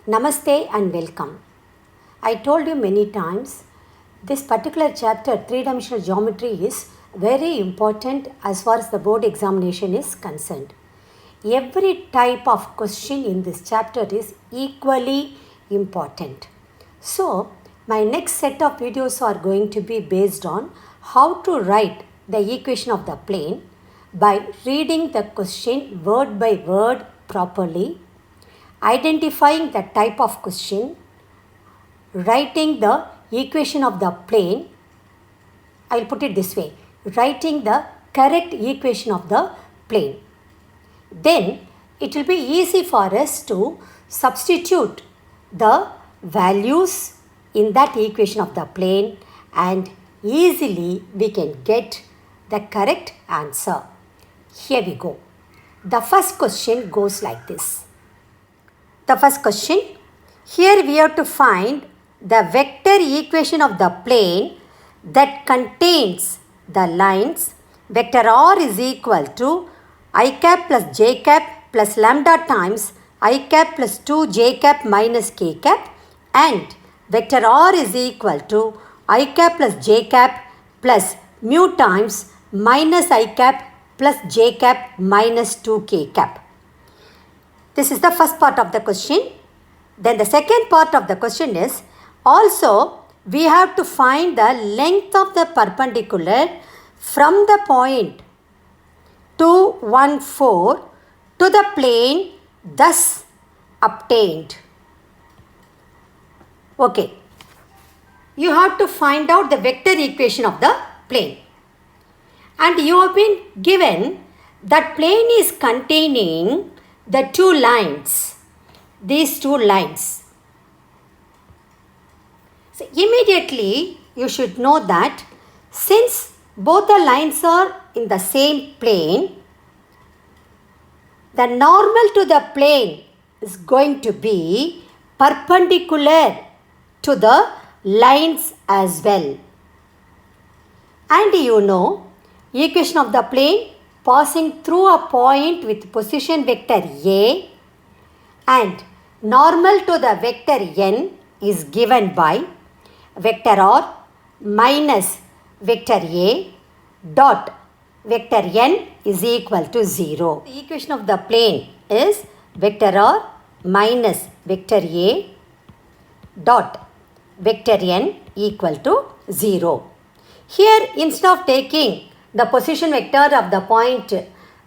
Namaste and welcome. I told you many times this particular chapter, three-dimensional geometry, is very important as far as the board examination is concerned. Every type of question in this chapter is equally important. So, my next set of videos are going to be based on how to write the equation of the plane by reading the question word by word properly, identifying the type of question, writing the equation of the plane. I will put it this way, writing the correct equation of the plane. Then it will be easy for us to substitute the values in that equation of the plane and easily we can get the correct answer. Here we go. The first question goes like this. The first question, here we have to find the vector equation of the plane that contains the lines vector r is equal to I cap plus j cap plus lambda times I cap plus 2 j cap minus k cap and vector r is equal to I cap plus j cap plus mu times minus I cap plus j cap minus 2k cap. This is the first part of the question. Then the second part of the question is also we have to find the length of the perpendicular from the point 214 to the plane thus obtained. Okay. You have to find out the vector equation of the plane. And you have been given that plane is containing the two lines, these two lines. So immediately you should know that since both the lines are in the same plane, the normal to the plane is going to be perpendicular to the lines as well. And you know, equation of the plane passing through a point with position vector A and normal to the vector n is given by vector r minus vector A dot vector n is equal to 0. The equation of the plane is vector r minus vector A dot vector n equal to 0. Here instead of taking the position vector of the point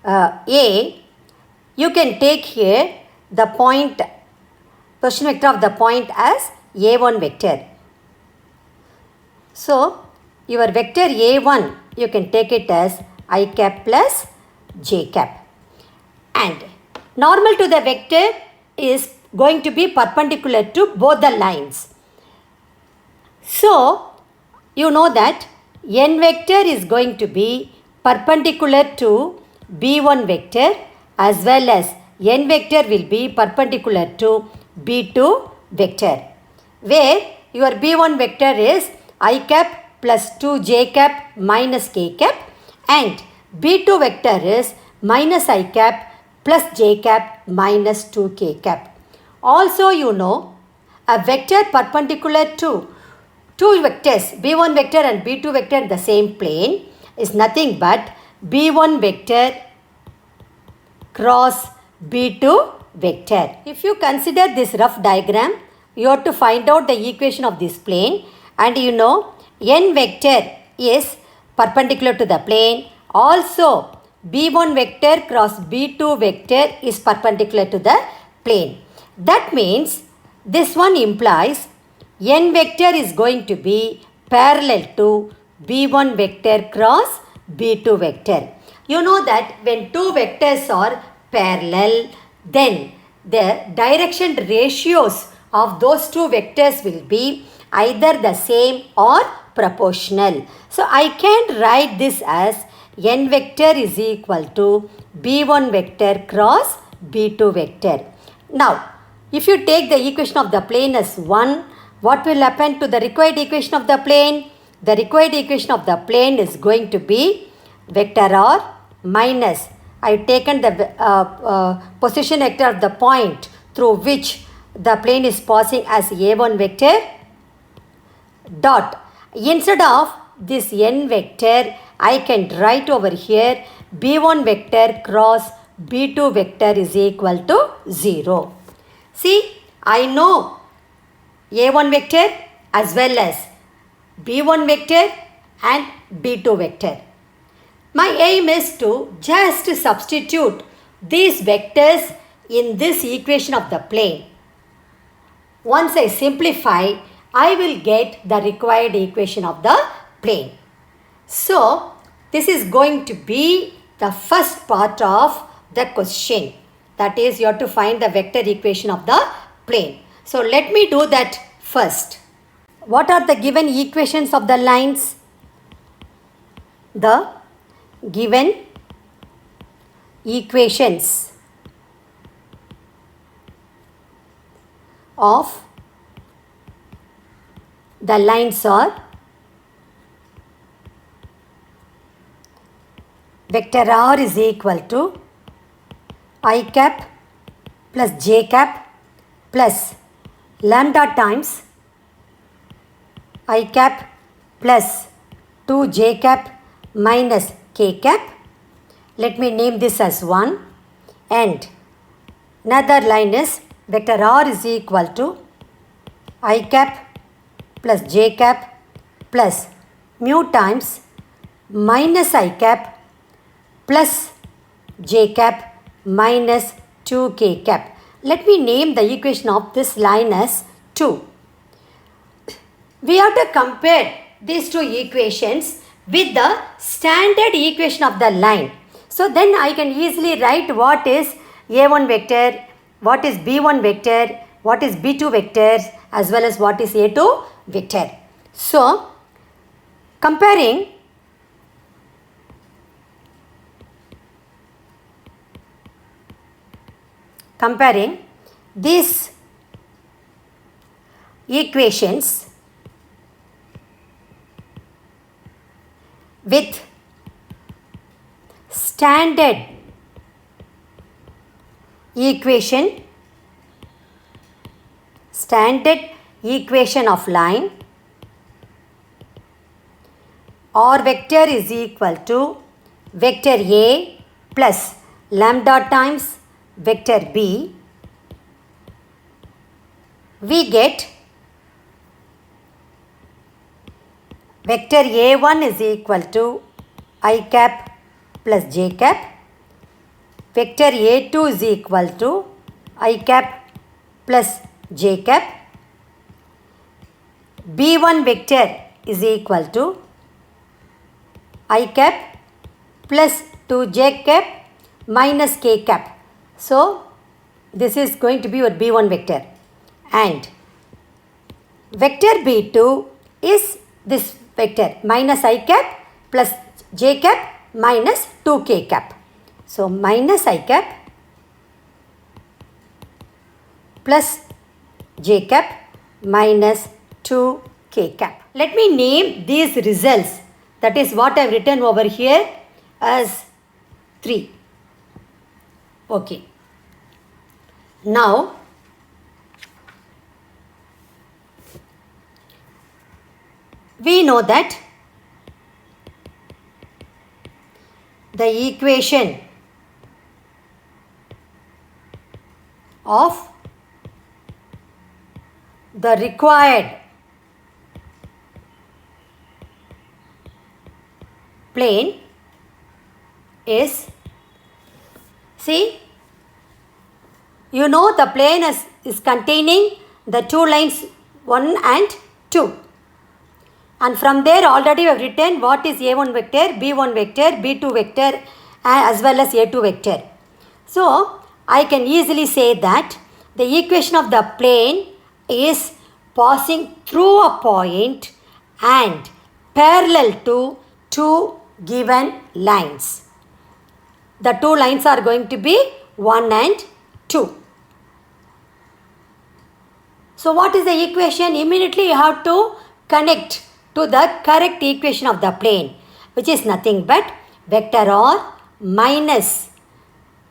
A, you can take here the point position vector of the point as A1 vector. So, your vector A1 you can take it as I cap plus j cap. And normal to the vector is going to be perpendicular to both the lines. So, you know that n vector is going to be perpendicular to b1 vector as well as n vector will be perpendicular to b2 vector, where your b1 vector is I cap plus 2 j cap minus k cap and b2 vector is minus I cap plus j cap minus 2k cap. Also you know a vector perpendicular to two vectors b1 vector and b2 vector in the same plane is nothing but b1 vector cross b2 vector. If you consider this rough diagram, you have to find out the equation of this plane and you know n vector is perpendicular to the plane. Also b1 vector cross b2 vector is perpendicular to the plane. That means this one implies n vector is going to be parallel to b1 vector cross b2 vector. You know that when two vectors are parallel, then the direction ratios of those two vectors will be either the same or proportional. So, I can write this as n vector is equal to b1 vector cross b2 vector. Now, if you take the equation of the plane as 1, what will happen to the required equation of the plane? The required equation of the plane is going to be vector r minus, I have taken the position vector of the point through which the plane is passing as a1 vector dot. Instead of this n vector, I can write over here b1 vector cross b2 vector is equal to 0. See, I know a1 vector as well as b1 vector and b2 vector. My aim is to just substitute these vectors in this equation of the plane. Once I simplify, I will get the required equation of the plane. So, this is going to be the first part of the question. That is, you have to find the vector equation of the plane. So, let me do that first. What are the given equations of the lines? The given equations of the lines are vector r is equal to I cap plus j cap plus lambda times I cap plus 2j cap minus k cap. Let me name this as 1, and another line is vector r is equal to I cap plus j cap plus mu times minus I cap plus j cap minus 2k cap. Let me name the equation of this line as 2. We have to compare these two equations with the standard equation of the line. So then I can easily write what is a1 vector, what is b1 vector, what is b2 vector, as well as what is a2 vector. So comparing these equations with standard equation of line, r vector is equal to vector A plus lambda times vector B, we get vector A1 is equal to I cap plus j cap, vector A2 is equal to I cap plus j cap, B1 vector is equal to I cap plus 2j cap minus k cap. So this is going to be your B1 vector, and vector B2 is this vector minus I cap plus j cap minus 2k cap. So minus I cap plus j cap minus 2k cap. Let me name these results. That is what I have written over here as 3. Okay. Now we know that the equation of the required plane is, see, you know the plane is containing the two lines 1 and 2. And from there already we have written what is a1 vector, b1 vector, b2 vector as well as a2 vector. So I can easily say that the equation of the plane is passing through a point and parallel to two given lines. The two lines are going to be 1 and 2. So what is the equation? Immediately you have to connect to the correct equation of the plane, which is nothing but vector r minus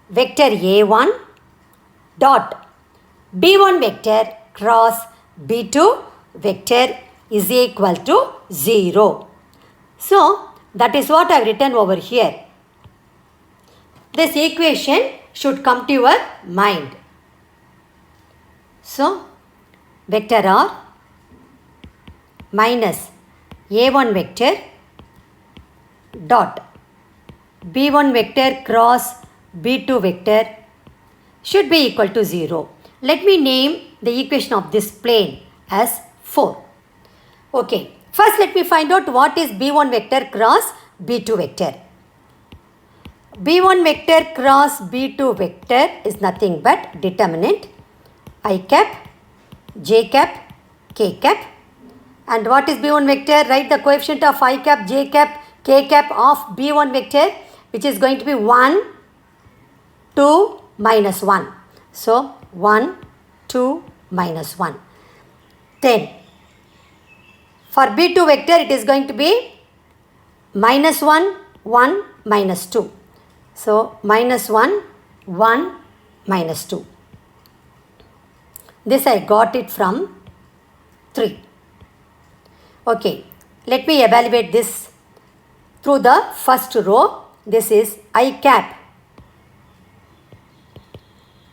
vector a1 dot B1 vector cross B2 vector is equal to 0. So, that is what I have written over here. This equation should come to your mind. So, vector R minus A1 vector dot B1 vector cross B2 vector should be equal to 0. Let me name the equation of this plane as 4. Okay, first let me find out what is B1 vector cross B2 vector. B1 vector cross B2 vector is nothing but determinant I cap, j cap, k cap. And what is B1 vector? Write the coefficient of I cap, j cap, k cap of B1 vector, which is going to be 1, 2, minus 1. So, 1, 2, minus 1. Then, for B2 vector, it is going to be minus 1, 1, minus 2. So, minus 1, 1, minus 2. This I got it from 3. Okay, let me evaluate this through the first row. This is I cap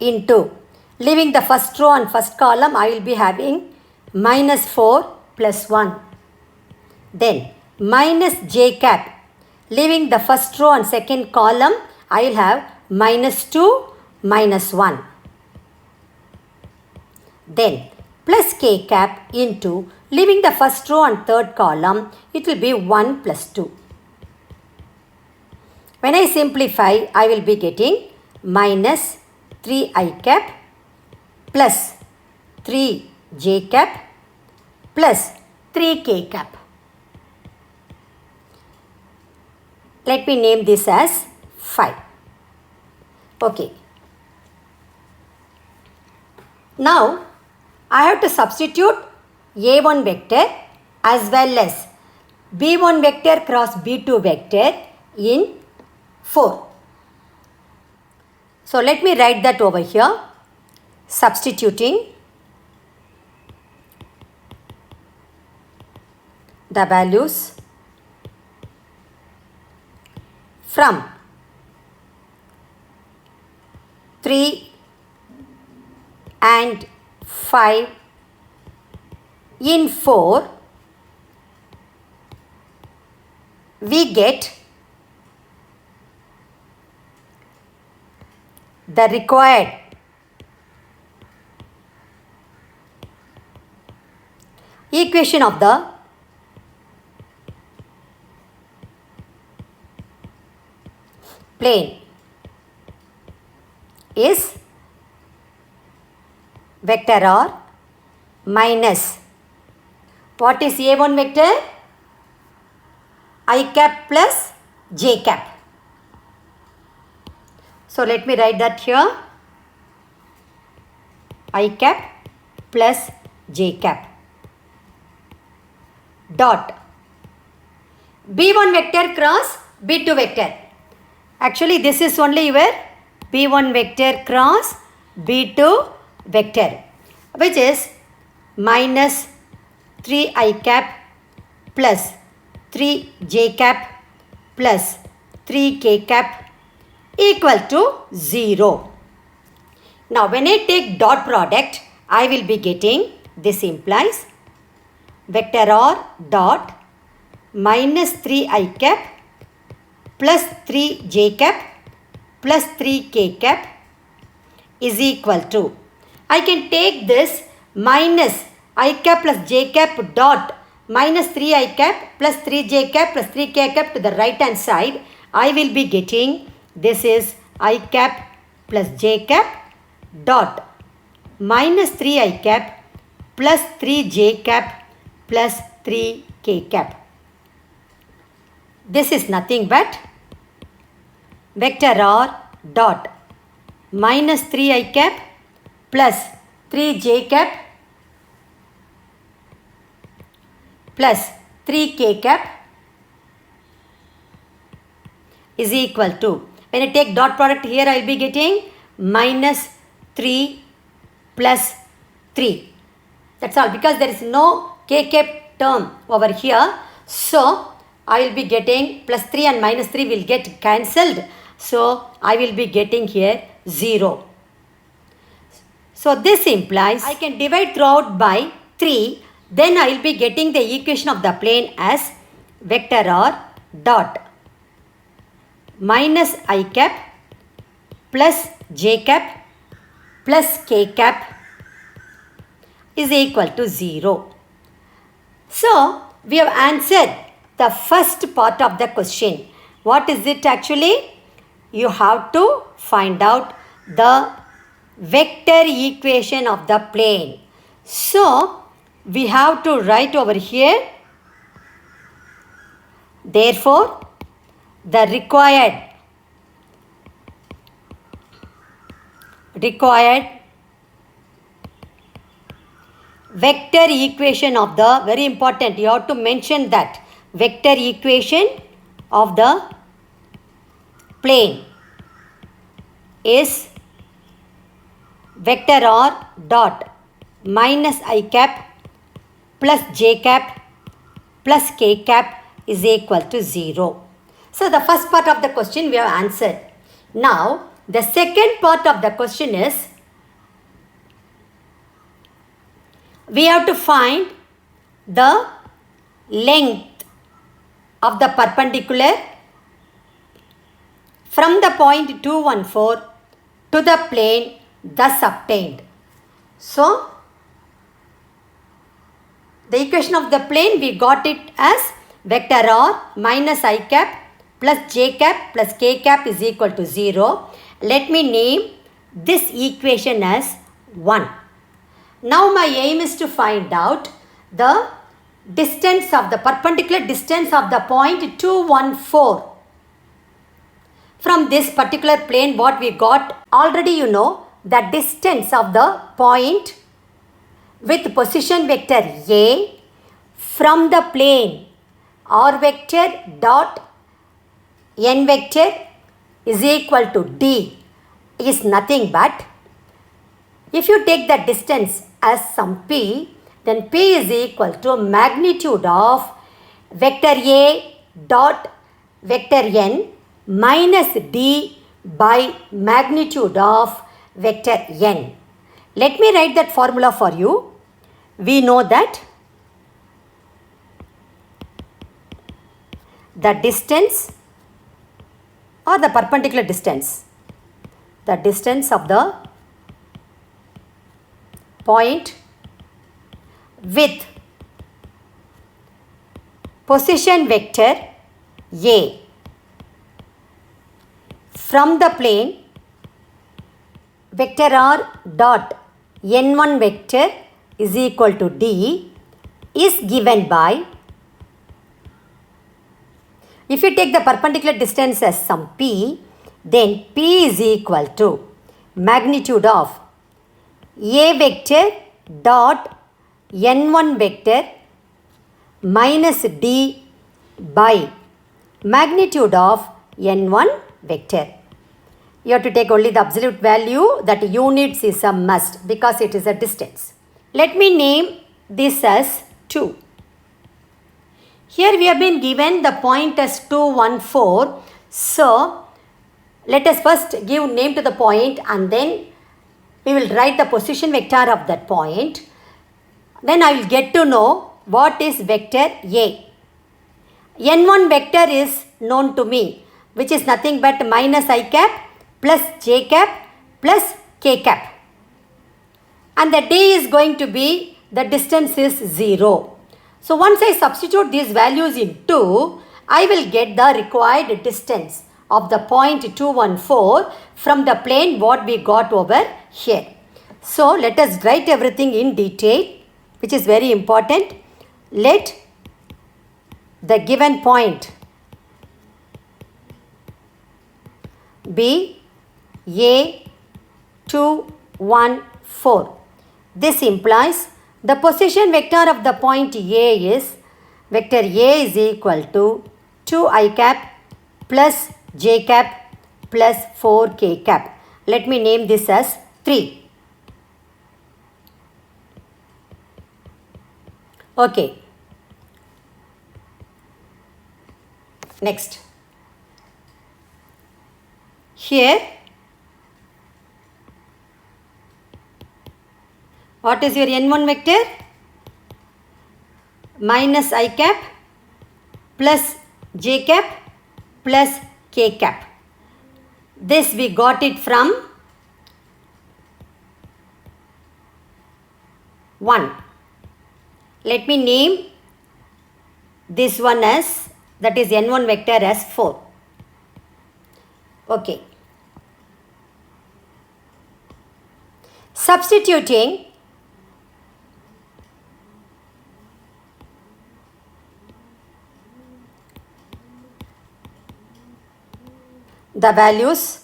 into, leaving the first row and first column, I will be having minus 4 plus 1. Then minus j cap, leaving the first row and second column, I will have minus 2 minus 1. Then plus k cap into, leaving the first row and third column, it will be 1 plus 2. When I simplify, I will be getting minus 3i cap plus 3j cap plus 3k cap. Let me name this as 5. Okay. Now, I have to substitute A1 vector as well as B1 vector cross B2 vector in 4. So, let me write that over here. Substituting the values from 3 and 5 in 4, we get the required equation of the plane is vector R minus, what is A1 vector? I cap plus j cap. So, let me write that here. I cap plus j cap dot B1 vector cross B2 vector. Actually, this is only your B1 vector cross B2 vector, which is minus 3i cap plus 3j cap plus 3k cap equal to 0. Now, when I take dot product, I will be getting, this implies vector R dot minus 3i cap plus 3j cap plus 3k cap is equal to, I can take this minus I cap plus j cap dot minus 3i cap plus 3j cap plus 3k cap to the right hand side. I will be getting, this is I cap plus j cap dot minus 3i cap plus 3j cap plus 3k cap. This is nothing but vector R dot minus 3i cap plus 3j cap plus 3k cap is equal to, when I take dot product here, I will be getting minus 3 plus 3. That's all, because there is no k cap term over here. So I will be getting plus 3 and minus 3 will get cancelled. So I will be getting here 0. So this implies I can divide throughout by 3. Then I will be getting the equation of the plane as vector r dot minus I cap plus j cap plus k cap is equal to 0. So we have answered the first part of the question. What is it actually? You have to find out the vector equation of the plane. So we have to write over here, therefore the required vector equation of the, very important, you have to mention that vector equation of the plane is vector r dot minus I cap plus j cap plus k cap is equal to 0. So the first part of the question we have answered. Now the second part of the question is, we have to find the length of the perpendicular from the point 214 to the plane thus obtained. So the equation of the plane, we got it as vector r minus I cap plus j cap plus k cap is equal to 0. Let me name this equation as 1. Now my aim is to find out the distance of the perpendicular distance of the point 214 from this particular plane. What we got already, you know, the distance of the point with position vector A from the plane r vector dot n vector is equal to d is nothing but, if you take the distance as some p, then p is equal to magnitude of vector A dot vector n minus d by magnitude of vector n. Let me write that formula for you. We know that the distance or the perpendicular distance, the distance of the point with position vector A from the plane vector r dot n1 vector is equal to d is given by, if you take the perpendicular distance as some p, then p is equal to magnitude of a vector dot n1 vector minus d by magnitude of n1 vector. You have to take only the absolute value, that units is a must because it is a distance. Let me name this as 2. Here we have been given the point as 214. So let us first give name to the point and then we will write the position vector of that point. Then I will get to know what is vector A. n1 vector is known to me, which is nothing but minus I cap plus j cap plus k cap. And the d is going to be, the distance is 0. So once I substitute these values in 2, I will get the required distance of the point 214 from the plane what we got over here. So let us write everything in detail, which is very important. Let the given point be A214. This implies the position vector of the point A is, vector A is equal to 2i cap plus j cap plus 4k cap. Let me name this as 3. Okay. Next. Here, what is your n1 vector? Minus I cap plus j cap plus k cap. This we got it from 1. Let me name this one as, that is n1 vector as 4. Okay. Substituting the values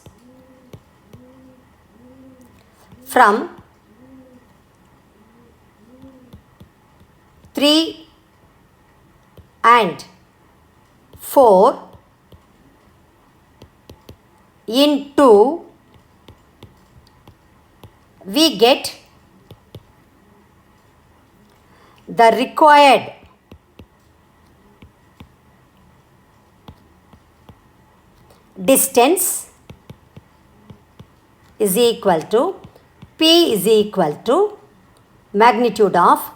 from 3 and 4 into, we get the required distance is equal to P is equal to magnitude of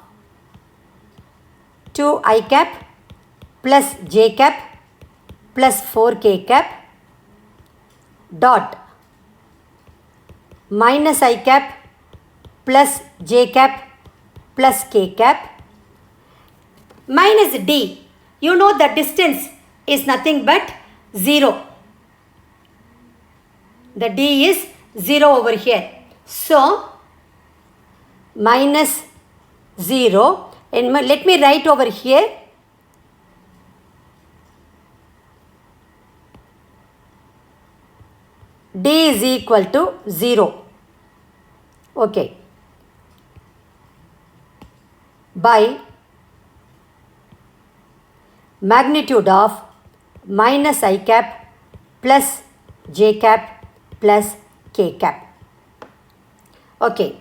2 I cap plus j cap plus 4 k cap dot minus I cap plus j cap plus k cap minus d. You know the distance is nothing but 0. The d is 0 over here. So, minus 0, and let me write over here d is equal to 0. Okay. By magnitude of minus I cap plus j cap plus k cap. Okay.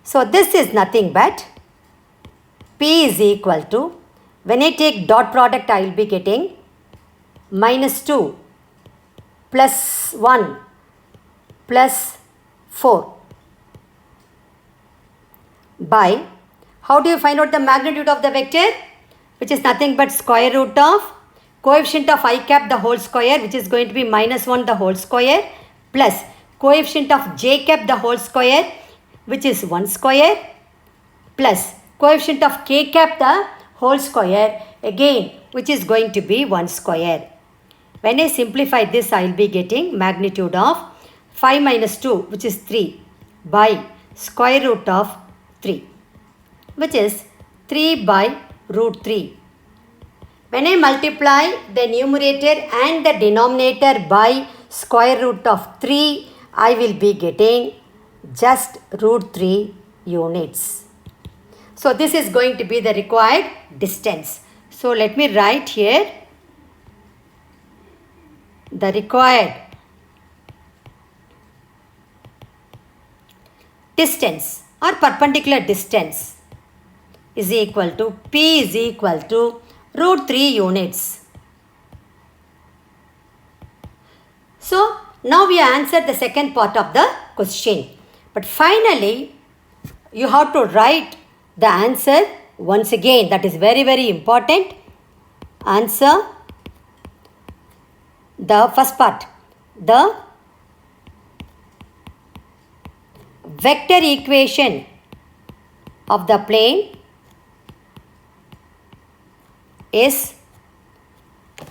So, this is nothing but P is equal to, when I take dot product, I will be getting minus 2 plus 1 plus 4 by, how do you find out the magnitude of the vector? Which is nothing but square root of coefficient of I cap the whole square, which is going to be minus 1 the whole square, plus coefficient of j cap the whole square, which is 1 square, plus coefficient of k cap the whole square, again, which is going to be 1 square. When I simplify this, I will be getting magnitude of 5 minus 2, which is 3, by square root of 3, which is 3 by root 3. When I multiply the numerator and the denominator by square root of 3, I will be getting just root 3 units. So, this is going to be the required distance. So, let me write here the required distance or perpendicular distance is equal to P is equal to root 3 units. So, now we answered the second part of the question. But finally, you have to write the answer once again. That is very, very important. Answer the first part. The vector equation of the plane is,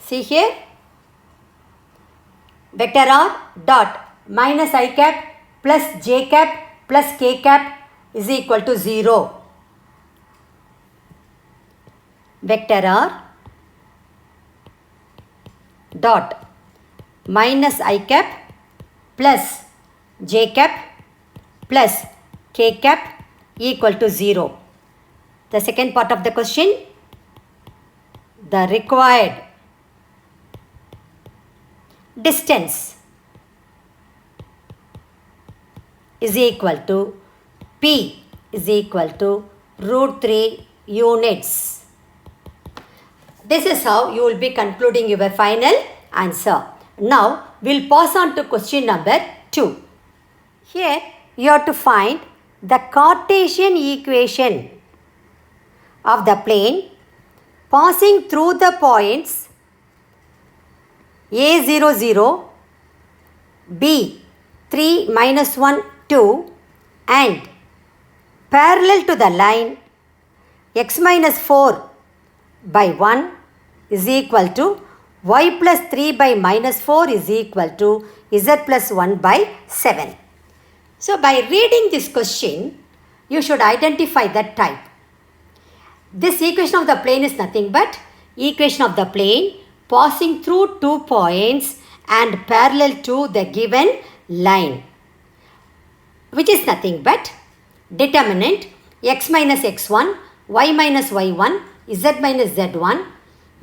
see here, vector r dot minus I cap plus j cap plus k cap is equal to 0. Vector r dot minus I cap plus j cap plus k cap equal to 0. The second part of the question, the required distance is equal to P is equal to root 3 units. This is how you will be concluding your final answer. Now, we'll pass on to question number 2. Here, you have to find the Cartesian equation of the plane passing through the points A0, 0, B, 3, minus 1, 2 and parallel to the line x minus 4 by 1 is equal to y plus 3 by minus 4 is equal to z plus 1 by 7. So, by reading this question, you should identify the type. This equation of the plane is nothing but equation of the plane passing through 2 points and parallel to the given line, which is nothing but determinant x minus x1, y minus y1, z minus z1,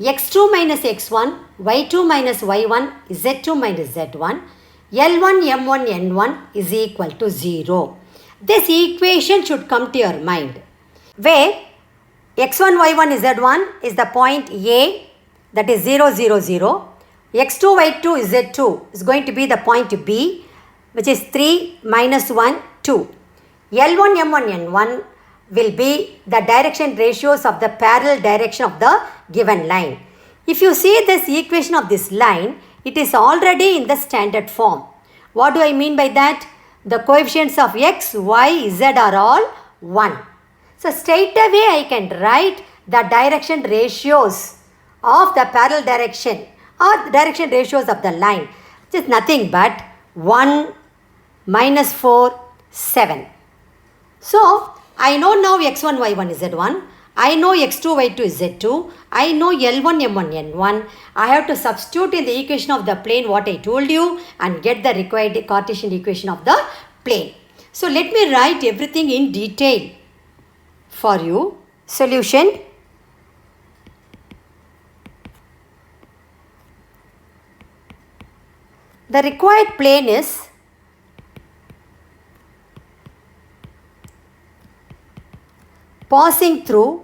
x2 minus x1, y2 minus y1, z2 minus z1, L1, M1, N1 is equal to 0. This equation should come to your mind, where x1, y1, z1 is the point A, that is 0, 0, 0. x2, y2, z2 is going to be the point B, which is 3, minus 1, 2. L1, M1, N1 will be the direction ratios of the parallel direction of the given line. If you see this equation of this line, it is already in the standard form. What do I mean by that? The coefficients of x, y, z are all 1. So, straight away I can write the direction ratios of the parallel direction or direction ratios of the line, which is nothing but 1, minus 4, 7. So, I know now x1, y1 is z1. I know x2, y2 is z2. I know L1, M1, N1. I have to substitute in the equation of the plane what I told you and get the required Cartesian equation of the plane. So, let me write everything in detail for you. Solution. The required plane is passing through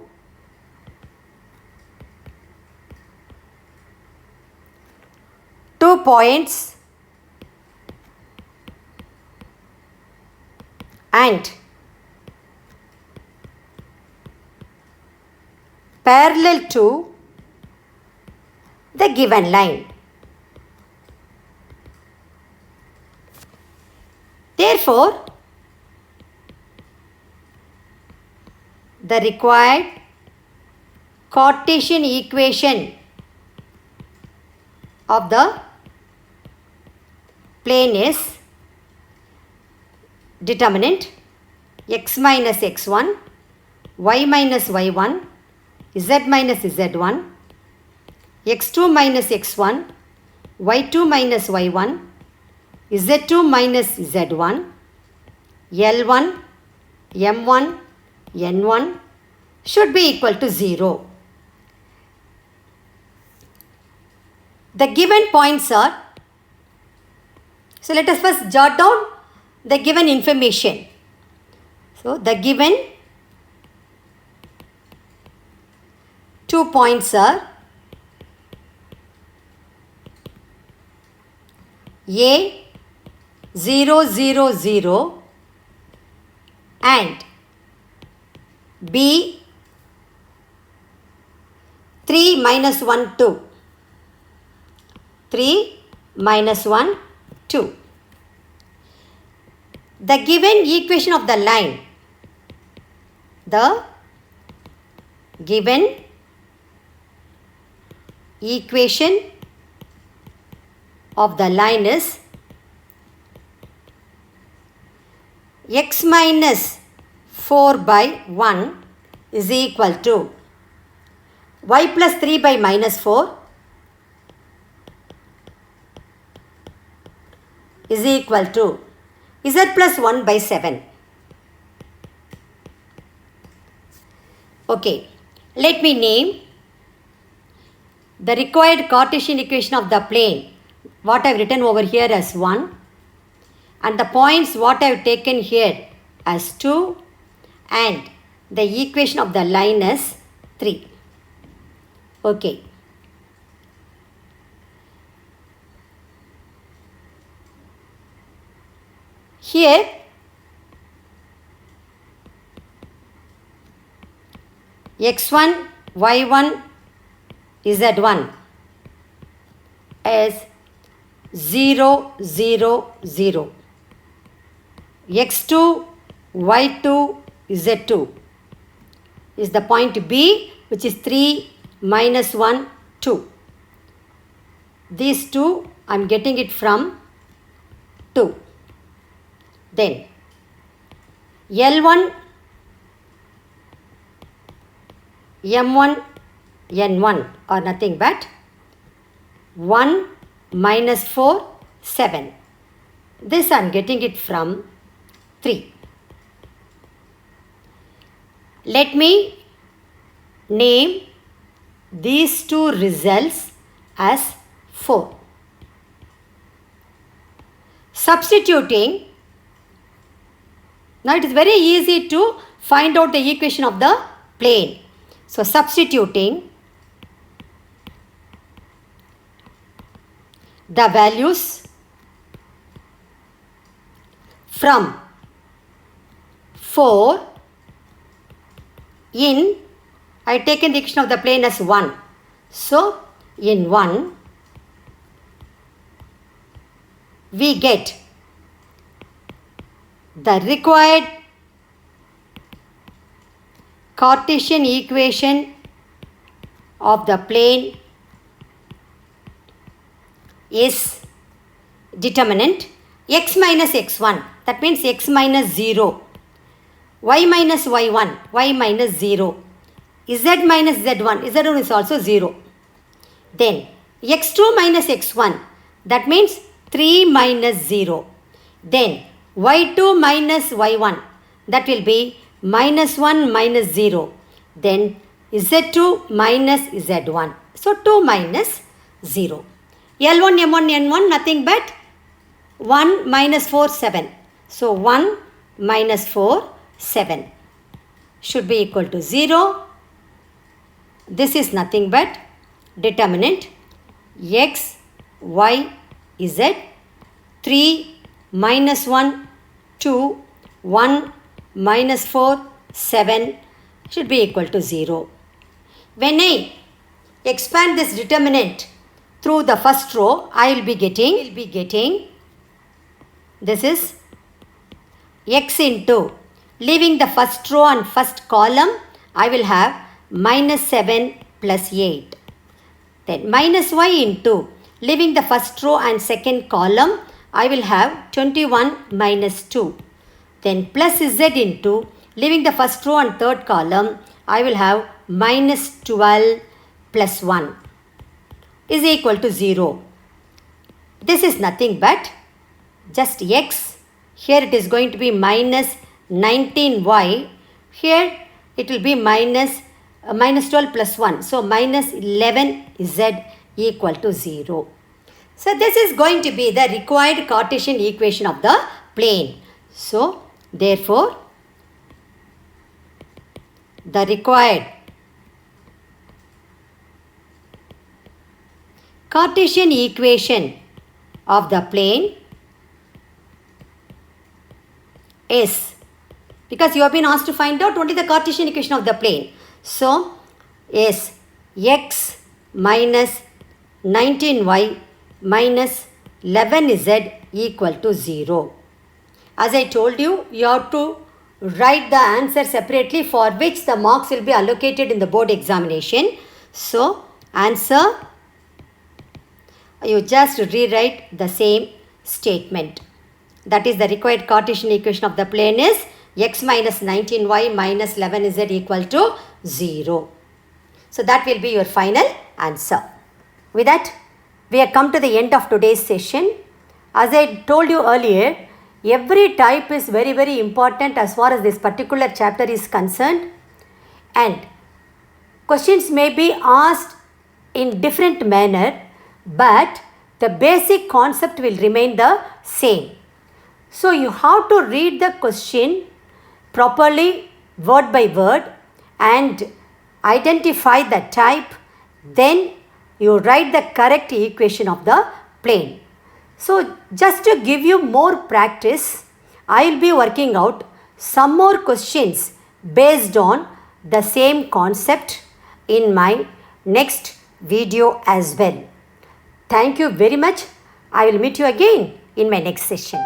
two points and parallel to the given line. Therefore, the required Cartesian equation of the plane is determinant x minus x1, y minus y1, z minus z1, x2 minus x1, y2 minus y1, z2 minus z1, L1, M1, N1 should be equal to 0. The given points are, so let us first jot down the given information. So, the given 2 points are A 0, 0, 0 and B 3, minus 1, 2. 3, minus 1, 2. The given equation of the line, the given equation of the line is x minus 4 by 1 is equal to y plus 3 by minus 4 is equal to z plus 1 by 7. Okay, let me name the required Cartesian equation of the plane, what I have written over here as 1, and the points what I have taken here as 2, and the equation of the line as 3. Okay. Here x1, y1, z1 is 0, 0, 0. x2, y2, z2 is the point B, which is 3, minus 1, 2. These two I am getting it from 2. Then L1, M1, N1 are nothing but 1 minus 4, 7. This I am getting it from 3. Let me name these two results as 4. Substituting, now it is very easy to find out the equation of the plane. So substituting the values from 4 in, I have taken the equation of the plane as 1. So in 1 we get the required Cartesian equation of the plane is determinant x minus x1, that means x minus 0, y minus y1, y minus 0, z minus z1, z1 is also 0. Then x2 minus x1, that means 3 minus 0. Then y2 minus y1, that will be minus 1 minus 0. Then z2 minus z1. So 2 minus 0. L1, M1, N1 nothing but 1 minus 4, 7. So 1 minus 4, 7 should be equal to 0. This is nothing but determinant x, y, z, 3 minus 1, 2, 1 minus 4, 7 should be equal to 0. When I expand this determinant through the first row, I will be getting this is x into, leaving the first row and first column, I will have minus 7 plus 8. Then minus y into, leaving the first row and second column, I will have 21 minus 2. Then plus z into, leaving the first row and third column, I will have minus 12 plus 1 is equal to 0. This is nothing but just x. Here it is going to be minus 19y. Here it will be minus 12 plus 1. So minus 11z equal to 0. So this is going to be the required Cartesian equation of the plane. So therefore the required Cartesian equation of the plane is, because you have been asked to find out only the Cartesian equation of the plane. So is x minus 19y minus 11z equal to 0. As I told you, you have to write the answer separately, for which the marks will be allocated in the board examination. So answer, you just rewrite the same statement. That is, the required Cartesian equation of the plane is x minus 19y minus 11z equal to 0. So that will be your final answer. With that, we have come to the end of today's session. As I told you earlier, every type is very, very important as far as this particular chapter is concerned, and questions may be asked in different manner, but the basic concept will remain the same. So you have to read the question properly, word by word, and identify the type. Then you write the correct equation of the plane. So just to give you more practice, I will be working out some more questions based on the same concept in my next video as well. Thank you very much. I will meet you again in my next session.